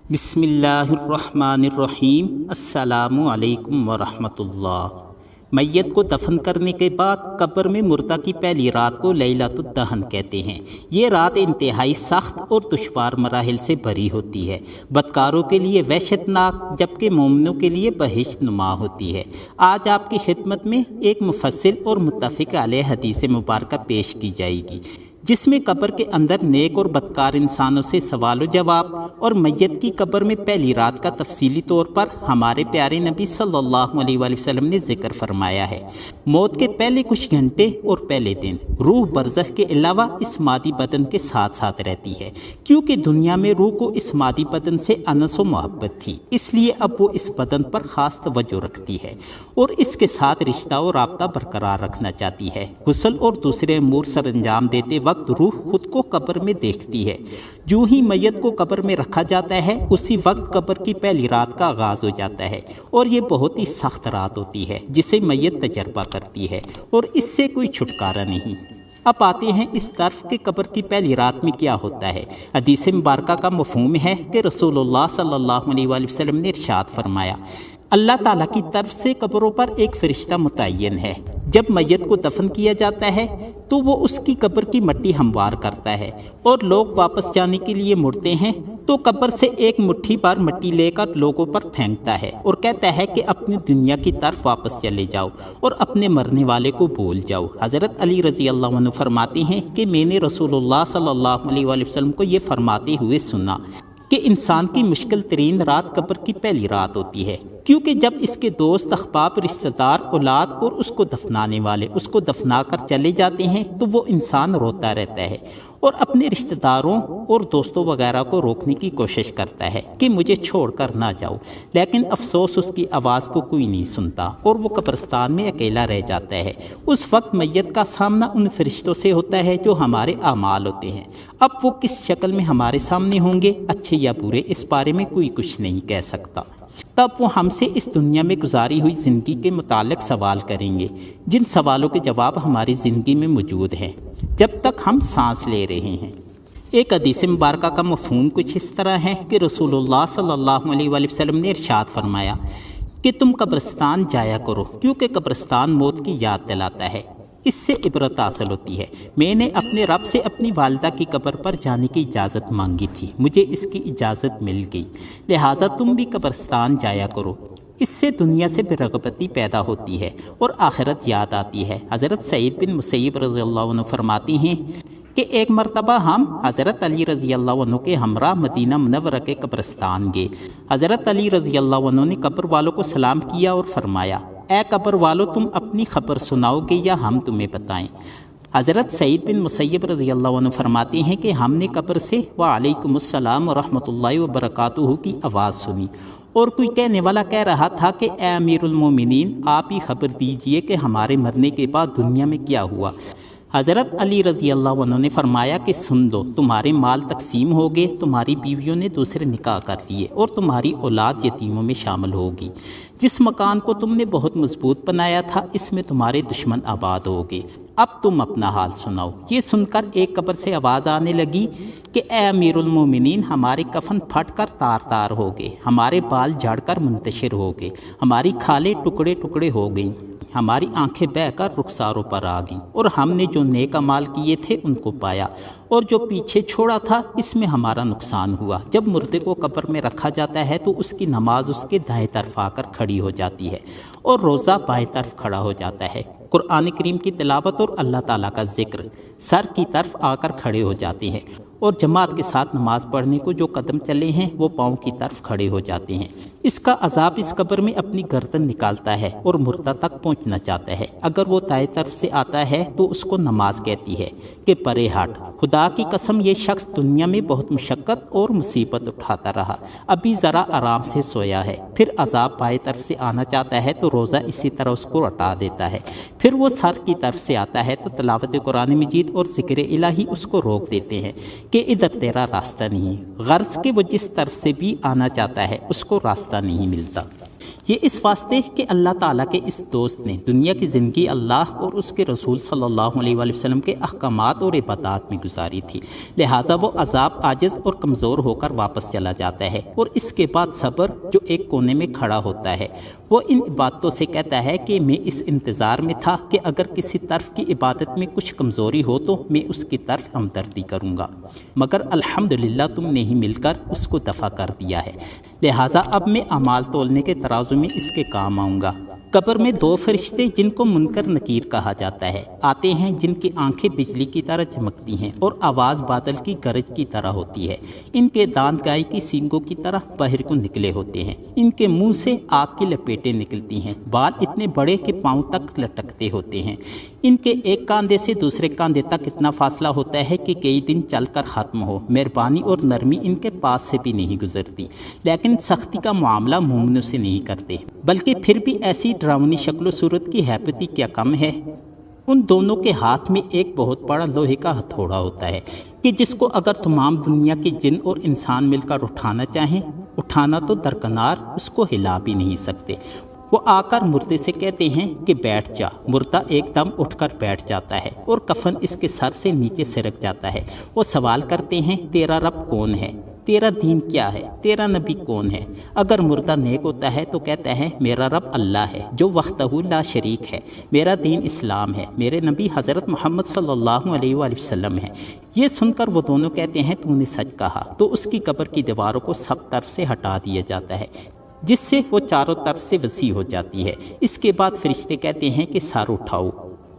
بسم اللہ الرحمن الرحیم۔ السلام علیکم ورحمۃ اللہ۔ میت کو دفن کرنے کے بعد قبر میں مردہ کی پہلی رات کو لیلۃ الدہن کہتے ہیں۔ یہ رات انتہائی سخت اور دشوار مراحل سے بھری ہوتی ہے، بدکاروں کے لیے وحشت ناک جبکہ مومنوں کے لیے بہشت نما ہوتی ہے۔ آج آپ کی خدمت میں ایک مفصل اور متفق علیہ حدیث مبارکہ پیش کی جائے گی، جس میں قبر کے اندر نیک اور بدکار انسانوں سے سوال و جواب اور میت کی قبر میں پہلی رات کا تفصیلی طور پر ہمارے پیارے نبی صلی اللہ علیہ وآلہ وسلم نے ذکر فرمایا ہے۔ موت کے پہلے کچھ گھنٹے اور پہلے دن روح برزخ کے علاوہ اس مادی بدن کے ساتھ ساتھ رہتی ہے، کیونکہ دنیا میں روح کو اس مادی بدن سے انس و محبت تھی، اس لیے اب وہ اس بدن پر خاص توجہ رکھتی ہے اور اس کے ساتھ رشتہ اور رابطہ برقرار رکھنا چاہتی ہے۔ غسل اور دوسرے امور سر انجام دیتے وقت روح خود کو قبر میں دیکھتی ہے۔ جو ہی میت کو قبر میں رکھا جاتا ہے اسی وقت قبر کی پہلی رات کا آغاز ہو جاتا ہے، اور یہ بہت ہی سخت رات ہوتی ہے جسے میت تجربہ کرتی ہے اور اس سے کوئی چھٹکارا نہیں۔ اب آتے ہیں اس طرف کہ قبر کی پہلی رات میں کیا ہوتا ہے۔ حدیث مبارکہ کا مفہوم ہے کہ رسول اللہ صلی اللہ علیہ وآلہ وسلم نے ارشاد فرمایا، اللہ تعالیٰ کی طرف سے قبروں پر ایک فرشتہ متعین ہے۔ جب میت کو دفن کیا جاتا ہے تو وہ اس کی قبر کی مٹی ہموار کرتا ہے، اور لوگ واپس جانے کے لیے مڑتے ہیں تو قبر سے ایک مٹھی بار مٹی لے کر لوگوں پر پھینکتا ہے اور کہتا ہے کہ اپنی دنیا کی طرف واپس چلے جاؤ اور اپنے مرنے والے کو بھول جاؤ۔ حضرت علی رضی اللہ عنہ فرماتے ہیں کہ میں نے رسول اللہ صلی اللہ علیہ وآلہ وسلم کو یہ فرماتے ہوئے سنا کہ انسان کی مشکل ترین رات قبر کی پہلی رات ہوتی ہے، کیونکہ جب اس کے دوست، احباب، رشتہ دار، اولاد اور اس کو دفنانے والے اس کو دفنا کر چلے جاتے ہیں تو وہ انسان روتا رہتا ہے اور اپنے رشتہ داروں اور دوستوں وغیرہ کو روکنے کی کوشش کرتا ہے کہ مجھے چھوڑ کر نہ جاؤ، لیکن افسوس اس کی آواز کو کوئی نہیں سنتا اور وہ قبرستان میں اکیلا رہ جاتا ہے۔ اس وقت میت کا سامنا ان فرشتوں سے ہوتا ہے جو ہمارے اعمال ہوتے ہیں۔ اب وہ کس شکل میں ہمارے سامنے ہوں گے، اچھے یا برے، اس بارے میں کوئی کچھ نہیں کہہ سکتا۔ تب وہ ہم سے اس دنیا میں گزاری ہوئی زندگی کے متعلق سوال کریں گے، جن سوالوں کے جواب ہماری زندگی میں موجود ہیں جب تک ہم سانس لے رہے ہیں۔ ایک حدیث مبارکہ کا مفہوم کچھ اس طرح ہے کہ رسول اللہ صلی اللہ علیہ وآلہ وسلم نے ارشاد فرمایا کہ تم قبرستان جایا کرو، کیونکہ قبرستان موت کی یاد دلاتا ہے، اس سے عبرت حاصل ہوتی ہے۔ میں نے اپنے رب سے اپنی والدہ کی قبر پر جانے کی اجازت مانگی تھی، مجھے اس کی اجازت مل گئی، لہٰذا تم بھی قبرستان جایا کرو۔ اس سے دنیا سے بے رغبتی پیدا ہوتی ہے اور آخرت یاد آتی ہے۔ حضرت سعید بن مسیب رضی اللہ عنہ فرماتی ہیں کہ ایک مرتبہ ہم حضرت علی رضی اللہ عنہ کے ہمراہ مدینہ منورہ کے قبرستان گئے۔ حضرت علی رضی اللہ عنہ نے قبر والوں کو سلام کیا اور فرمایا، اے قبر والو، تم اپنی خبر سناؤ گے یا ہم تمہیں بتائیں؟ حضرت سعید بن مسیب رضی اللہ عنہ فرماتے ہیں کہ ہم نے قبر سے وعلیکم السلام ورحمۃ اللہ وبرکاتہ کی آواز سنی، اور کوئی کہنے والا کہہ رہا تھا کہ اے امیر المومنین، آپ ہی خبر دیجئے کہ ہمارے مرنے کے بعد دنیا میں کیا ہوا۔ حضرت علی رضی اللہ عنہ نے فرمایا کہ سن لو، تمہارے مال تقسیم ہو گئے، تمہاری بیویوں نے دوسرے نکاح کر لیے اور تمہاری اولاد یتیموں میں شامل ہوگی۔ جس مکان کو تم نے بہت مضبوط بنایا تھا اس میں تمہارے دشمن آباد ہو گئے، اب تم اپنا حال سناؤ۔ یہ سن کر ایک قبر سے آواز آنے لگی کہ اے امیر المومنین، ہمارے کفن پھٹ کر تار تار ہو گئے، ہمارے بال جھڑ کر منتشر ہو گئے، ہماری کھالیں ٹکڑے ٹکڑے ہو گئیں، ہماری آنکھیں بہہ کر رخساروں پر آ گئیں، اور ہم نے جو نیک اعمال کیے تھے ان کو پایا، اور جو پیچھے چھوڑا تھا اس میں ہمارا نقصان ہوا۔ جب مردے کو قبر میں رکھا جاتا ہے تو اس کی نماز اس کے دائیں طرف آ کر کھڑی ہو جاتی ہے اور روزہ بائیں طرف کھڑا ہو جاتا ہے۔ قرآن کریم کی تلاوت اور اللہ تعالیٰ کا ذکر سر کی طرف آ کر کھڑے ہو جاتے ہیں، اور جماعت کے ساتھ نماز پڑھنے کو جو قدم چلے ہیں وہ پاؤں کی طرف کھڑے ہو جاتے ہیں۔ اس کا عذاب اس قبر میں اپنی گردن نکالتا ہے اور مردہ تک پہنچنا چاہتا ہے۔ اگر وہ دائیں طرف سے آتا ہے تو اس کو نماز کہتی ہے کہ پرے ہٹ، خدا کی قسم یہ شخص دنیا میں بہت مشقت اور مصیبت اٹھاتا رہا، ابھی ذرا آرام سے سویا ہے۔ پھر عذاب بائیں طرف سے آنا چاہتا ہے تو روزہ اسی طرح اس کو ہٹا دیتا ہے۔ پھر وہ سر کی طرف سے آتا ہے تو تلاوت قرآن مجید اور ذکر الہی اس کو روک دیتے ہیں کہ ادھر تیرا راستہ نہیں، غرض کہ وہ جس طرف سے بھی آنا چاہتا ہے اس کو راستہ نہیں ملتا۔ یہ اس واسطے کہ اللہ تعالیٰ کے اس دوست نے دنیا کی زندگی اللہ اور اس کے رسول صلی اللہ علیہ وآلہ وسلم کے احکامات اور عبادات میں گزاری تھی، لہٰذا وہ عذاب عاجز اور کمزور ہو کر واپس چلا جاتا ہے، اور اس کے بعد صبر جو ایک کونے میں کھڑا ہوتا ہے وہ ان عبادتوں سے کہتا ہے کہ میں اس انتظار میں تھا کہ اگر کسی طرف کی عبادت میں کچھ کمزوری ہو تو میں اس کی طرف ہمدردی کروں گا، مگر الحمدللہ تم نے ہی مل کر اس کو دفع کر دیا ہے، لہٰذا اب میں اعمال تولنے کے ترازو میں اس کے کام آؤں گا۔ قبر میں دو فرشتے جن کو منکر نکیر کہا جاتا ہے آتے ہیں، جن کی آنکھیں بجلی کی طرح چمکتی ہیں اور آواز بادل کی گرج کی طرح ہوتی ہے، ان کے دانت گائے کی سینگوں کی طرح باہر کو نکلے ہوتے ہیں، ان کے منہ سے آگ کی لپیٹیں نکلتی ہیں، بال اتنے بڑے کہ پاؤں تک لٹکتے ہوتے ہیں، ان کے ایک کاندھے سے دوسرے کاندھے تک اتنا فاصلہ ہوتا ہے کہ کئی دن چل کر ختم ہو، مہربانی اور نرمی ان کے پاس سے بھی نہیں گزرتی، لیکن سختی کا معاملہ مومنوں سے نہیں کرتے، بلکہ پھر بھی ایسی ڈراؤنی شکل و صورت کی ہیبتی کیا کم ہے۔ ان دونوں کے ہاتھ میں ایک بہت بڑا لوہے کا ہتھوڑا ہوتا ہے کہ جس کو اگر تمام دنیا کے جن اور انسان مل کر اٹھانا چاہیں، اٹھانا تو درکنار اس کو ہلا بھی نہیں سکتے۔ وہ آ کر مردے سے کہتے ہیں کہ بیٹھ جا، مردہ ایک دم اٹھ کر بیٹھ جاتا ہے اور کفن اس کے سر سے نیچے سرک جاتا ہے۔ وہ سوال کرتے ہیں تیرا رب کون ہے، تیرا دین کیا ہے، تیرا نبی کون ہے؟ اگر مردہ نیک ہوتا ہے تو کہتا ہے میرا رب اللہ ہے جو وحدہ لا شریک ہے، میرا دین اسلام ہے، میرے نبی حضرت محمد صلی اللہ علیہ وآلہ وسلم ہے۔ یہ سن کر وہ دونوں کہتے ہیں تو نے سچ کہا، تو اس کی قبر کی دیواروں کو سب طرف سے ہٹا دیا جاتا ہے جس سے وہ چاروں طرف سے وسیع ہو جاتی ہے۔ اس کے بعد فرشتے کہتے ہیں کہ سر اٹھاؤ۔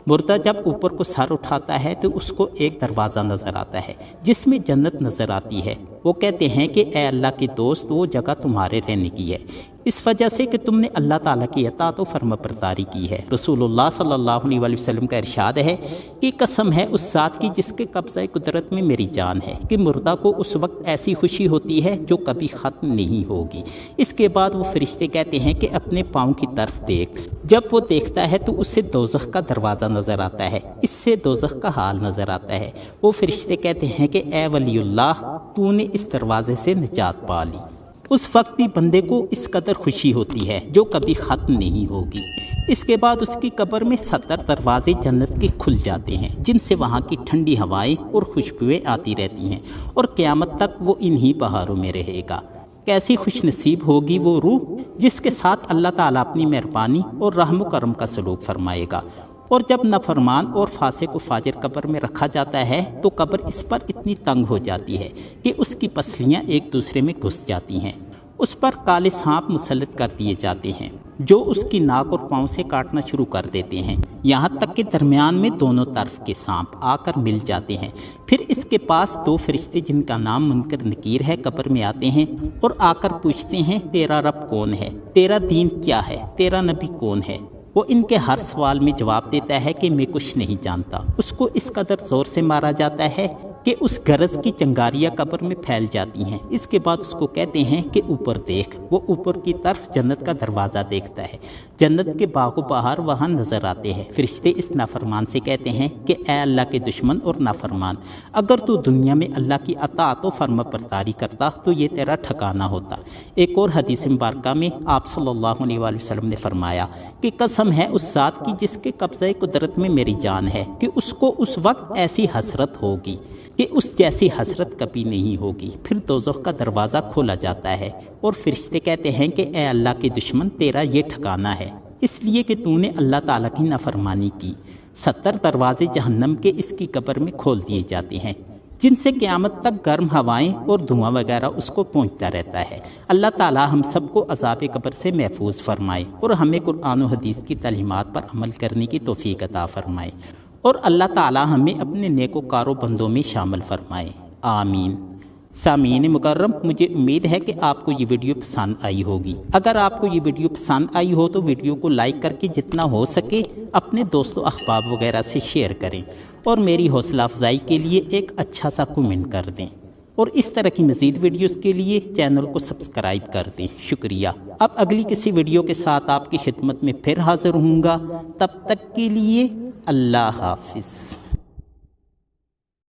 مردہ جب اوپر کو سر اٹھاتا ہے تو اس کو ایک دروازہ نظر آتا ہے جس میں جنت نظر آتی ہے۔ وہ کہتے ہیں کہ اے اللہ کے دوست، وہ جگہ تمہارے رہنے کی ہے، اس وجہ سے کہ تم نے اللہ تعالیٰ کی اطاعت و فرما برداری کی ہے۔ رسول اللہ صلی اللہ علیہ وآلہ وسلم کا ارشاد ہے کہ قسم ہے اس ذات کی جس کے قبضہ قدرت میں میری جان ہے کہ مردہ کو اس وقت ایسی خوشی ہوتی ہے جو کبھی ختم نہیں ہوگی۔ اس کے بعد وہ فرشتے کہتے ہیں کہ اپنے پاؤں کی طرف دیکھ۔ جب وہ دیکھتا ہے تو اسے دوزخ کا دروازہ نظر آتا ہے، اس سے دوزخ کا حال نظر آتا ہے۔ وہ فرشتے کہتے ہیں کہ اے ولی اللہ، تو نے اس دروازے سے نجات پا لی۔ اس وقت بھی بندے کو اس قدر خوشی ہوتی ہے جو کبھی ختم نہیں ہوگی۔ اس کے بعد اس کی قبر میں 70 دروازے جنت کے کھل جاتے ہیں جن سے وہاں کی ٹھنڈی ہوائیں اور خوشبوئیں آتی رہتی ہیں، اور قیامت تک وہ انہی بہاروں میں رہے گا۔ کیسی خوش نصیب ہوگی وہ روح جس کے ساتھ اللہ تعالیٰ اپنی مہربانی اور رحم و کرم کا سلوک فرمائے گا۔ اور جب نافرمان اور فاسق و فاجر قبر میں رکھا جاتا ہے تو قبر اس پر اتنی تنگ ہو جاتی ہے کہ اس کی پسلیاں ایک دوسرے میں گھس جاتی ہیں۔ اس پر کالے سانپ مسلط کر دیے جاتے ہیں جو اس کی ناک اور پاؤں سے کاٹنا شروع کر دیتے ہیں، یہاں تک کہ درمیان میں دونوں طرف کے سانپ آ کر مل جاتے ہیں۔ پھر اس کے پاس دو فرشتے جن کا نام منکر نکیر ہے قبر میں آتے ہیں اور آ کر پوچھتے ہیں تیرا رب کون ہے، تیرا دین کیا ہے، تیرا نبی کون ہے؟ وہ ان کے ہر سوال میں جواب دیتا ہے کہ میں کچھ نہیں جانتا۔ اس کو اس قدر زور سے مارا جاتا ہے کہ اس گرز کی چنگاریاں قبر میں پھیل جاتی ہیں۔ اس کے بعد اس کو کہتے ہیں کہ اوپر دیکھ۔ وہ اوپر کی طرف جنت کا دروازہ دیکھتا ہے، جنت کے باغ و بہار وہاں نظر آتے ہیں۔ فرشتے اس نافرمان سے کہتے ہیں کہ اے اللہ کے دشمن اور نافرمان، اگر تو دنیا میں اللہ کی اطاعت و فرما برداری کرتا تو یہ تیرا ٹھکانہ ہوتا۔ ایک اور حدیث مبارکہ میں آپ صلی اللہ علیہ وآلہ وسلم نے فرمایا کہ قسم ہے اس ذات کی جس کے قبضہ قدرت میں میری جان ہے کہ اس کو اس وقت ایسی حسرت ہوگی کہ اس جیسی حسرت کبھی نہیں ہوگی۔ پھر دوزخ کا دروازہ کھولا جاتا ہے اور فرشتے کہتے ہیں کہ اے اللہ کے دشمن، تیرا یہ ٹھکانہ ہے اس لیے کہ تو نے اللہ تعالیٰ کی نافرمانی کی۔ 70 دروازے جہنم کے اس کی قبر میں کھول دیے جاتے ہیں جن سے قیامت تک گرم ہوائیں اور دھواں وغیرہ اس کو پہنچتا رہتا ہے۔ اللہ تعالیٰ ہم سب کو عذاب قبر سے محفوظ فرمائے اور ہمیں قرآن و حدیث کی تعلیمات پر عمل کرنے کی توفیق عطا فرمائے، اور اللہ تعالیٰ ہمیں اپنے نیک و کارو بندوں میں شامل فرمائے، آمین۔ سامعین مکرم، مجھے امید ہے کہ آپ کو یہ ویڈیو پسند آئی ہوگی۔ اگر آپ کو یہ ویڈیو پسند آئی ہو تو ویڈیو کو لائک کر کے جتنا ہو سکے اپنے دوستوں احباب وغیرہ سے شیئر کریں، اور میری حوصلہ افزائی کے لیے ایک اچھا سا کمنٹ کر دیں، اور اس طرح کی مزید ویڈیوز کے لیے چینل کو سبسکرائب کر دیں۔ شکریہ۔ اب اگلی کسی ویڈیو کے ساتھ آپ کی خدمت میں پھر حاضر ہوں گا، تب تک کے لیے اللہ حافظ۔